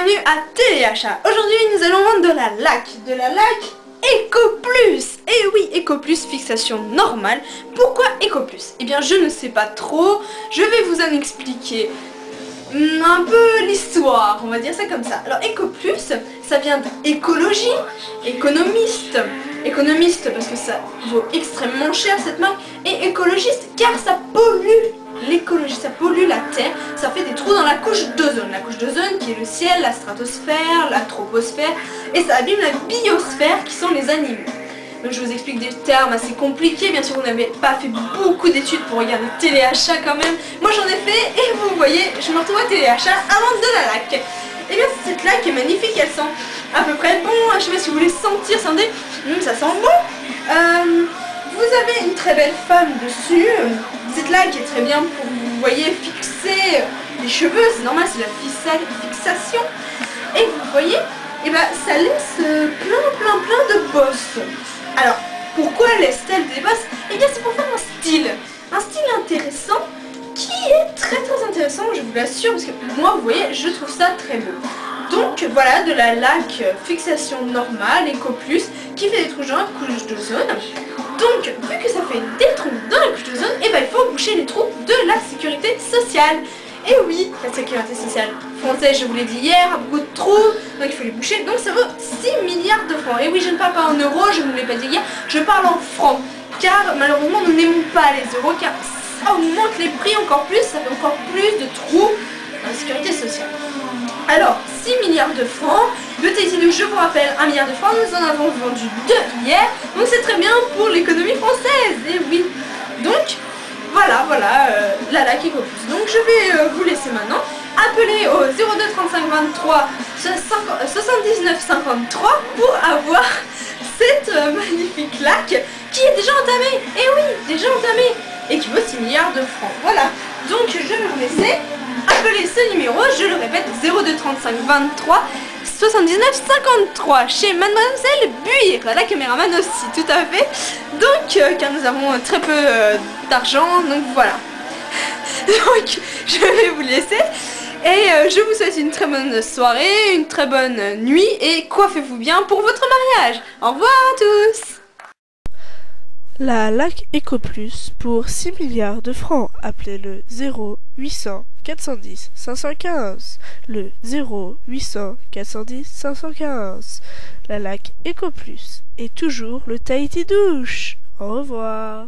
bienvenue à Téléachat. Aujourd'hui nous allons vendre de la laque Eco Plus. Et oui, Eco Plus, fixation normale. Pourquoi Eco Plus? Eh bien je ne sais pas trop, je vais vous en expliquer un peu l'histoire, on va dire ça comme ça. Alors Eco Plus, ça vient d'écologie, économiste. Économiste parce que ça vaut extrêmement cher cette marque, et écologiste car ça pollue l'écologie, ça pollue la terre, ça fait des trous dans la couche d'ozone. La couche d'ozone qui est le ciel, la stratosphère, la troposphère, et ça abîme la biosphère qui sont les animaux. Donc je vous explique des termes assez compliqués, bien sûr vous n'avez pas fait beaucoup d'études pour regarder Téléachat quand même. Moi j'en ai fait et vous voyez, je me retrouve à Téléachat à vendre de la laque. Et bien cette laque est magnifique, elle sent à peu près bon, je sais pas si vous voulez sentir, sentez, ça sent bon. Vous avez une très belle femme dessus, cette laque est très bien pour, vous voyez, fixer les cheveux, c'est normal, c'est la fixation. Et vous voyez, et ben, ça laisse plein de bosses. Alors, pourquoi laisse-t-elle des bosses? Eh bien c'est pour faire un style intéressant, qui est très intéressant, je vous l'assure, parce que moi, vous voyez, je trouve ça très beau. Donc voilà, de la laque fixation normale, Eco Plus, qui fait des trous dans la couche d'ozone. Donc, vu que ça fait des trous dans la couche d'ozone, et ben il faut boucher les trous de la sécurité sociale. Et oui, la sécurité sociale française, je vous l'ai dit hier, a beaucoup de trous, donc il faut les boucher. Donc ça vaut 6 milliards de francs. Et oui, je ne parle pas en euros, je ne vous l'ai pas dit hier, je parle en francs. Car malheureusement, nous n'aimons pas les euros, car ça augmente les prix encore plus, ça fait encore plus de trous dans la sécurité sociale. Alors, 6 milliards de francs, le TIC2, je vous rappelle, 1 milliard de francs, nous en avons vendu 2 hier, donc c'est très bien pour l'économie française, et oui. Donc, voilà, la laque Eco Plus. Donc je vais vous laisser maintenant, appeler au 02 35 23 79 53 pour avoir cette magnifique laque qui est déjà entamée, et oui, déjà entamée, et qui vaut 6 milliards de francs, voilà. Donc je vais vous laisser appeler ce numéro, je le répète, 02 35 23 79 53 chez Mademoiselle Buire, la caméraman aussi, tout à fait. Donc, car nous avons très peu d'argent, donc voilà. Donc, je vais vous laisser et je vous souhaite une très bonne soirée, une très bonne nuit et coiffez-vous bien pour votre mariage. Au revoir à tous. La laque Eco Plus pour 6 milliards de francs. Appelez le 0800 410 515. Le 0800 410 515. La laque Eco Plus et toujours le Tahiti douche. Au revoir.